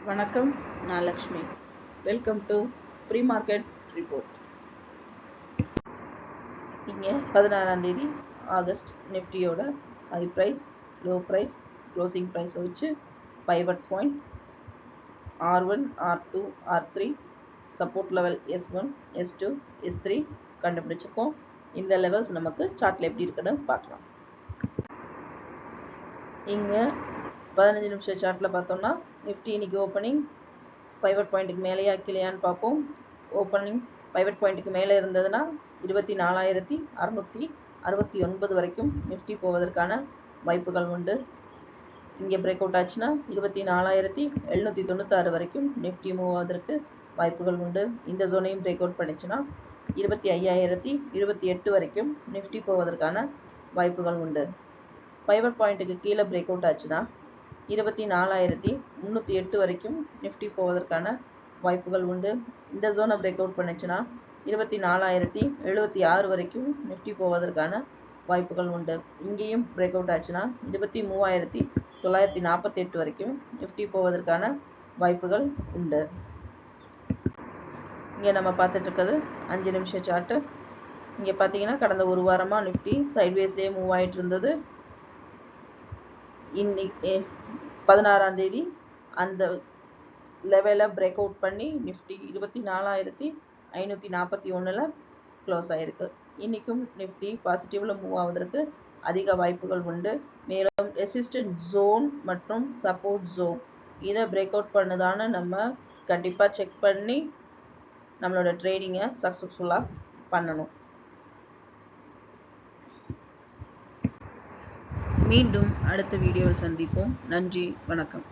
வணக்கம், நான் Lakshmi. Welcome to pre market report. இங்கே 16ஆம் தேதி ஆகஸ்ட் நிஃப்டியோட high price, low price, closing ப்ரைஸை வச்சு pivot point R1, R2, R3, support level S1, S2, S3 கண்டுபிடிச்சிருக்கோம். இந்த லெவல்ஸ் நமக்கு சார்ட்டில் எப்படி இருக்குன்னு பார்க்கலாம். இங்கே 15 நிமிஷம் சார்ட்டில் பார்த்தோம்னா நிஃப்டி இன்னைக்கு ஓப்பனிங் பைவட் பாயிண்ட்டுக்கு மேலேயா கீழேயான்னு பார்ப்போம். ஓப்பனிங் பைவட் பாயிண்ட்டுக்கு மேலே இருந்ததுன்னா 24,669 வரைக்கும் நிஃப்டி போவதற்கான வாய்ப்புகள் உண்டு. இங்கே பிரேக் அவுட் ஆச்சுன்னா 24,796 வரைக்கும் நிஃப்டி மூவ் ஆவதற்கு வாய்ப்புகள் உண்டு. இந்த ஜோனையும் பிரேக் அவுட் பண்ணிச்சுன்னா 25,028 வரைக்கும் நிஃப்டி போவதற்கான வாய்ப்புகள் உண்டு. பைவட் பாயிண்ட்டுக்கு கீழே பிரேக் அவுட் ஆச்சுன்னா 24,308 வரைக்கும் நிஃப்டி போவதற்கான வாய்ப்புகள் உண்டு. இந்த ஜோனை பிரேக் அவுட் பண்ணிச்சுன்னா 24,076 வரைக்கும் நிஃப்டி போவதற்கான வாய்ப்புகள் உண்டு. இங்கேயும் பிரேக் அவுட் ஆச்சுன்னா 23,948 வரைக்கும் நிஃப்டி போவதற்கான வாய்ப்புகள் உண்டு. இங்கே நம்ம பார்த்துட்டு இருக்கிறது 5 நிமிஷம் சார்ட்டு. இங்கே பார்த்தீங்கன்னா கடந்த ஒரு வாரமாக நிஃப்டி சைட்வேஸ்லேயே மூவ் ஆகிட்டு இருந்தது. இன்னைக்கு 16ஆம் தேதி அந்த லெவலில் பிரேக் அவுட் பண்ணி நிஃப்டி 24,541 க்ளோஸ் ஆகிருக்கு. இன்றைக்கும் நிஃப்டி பாசிட்டிவில் மூவ் ஆவதற்கு அதிக வாய்ப்புகள் உண்டு. மேலும் ரெசிஸ்டன்ட் ஜோன் மற்றும் சப்போர்ட் ஜோன் இதை பிரேக் அவுட் பண்ணுதான்னு நம்ம கண்டிப்பாக செக் பண்ணி நம்மளோட ட்ரேடிங்கை சக்ஸஸ்ஃபுல்லாக பண்ணணும். மீண்டும் அடுத்த வீடியோவில் சந்திப்போம். நன்றி, வணக்கம்.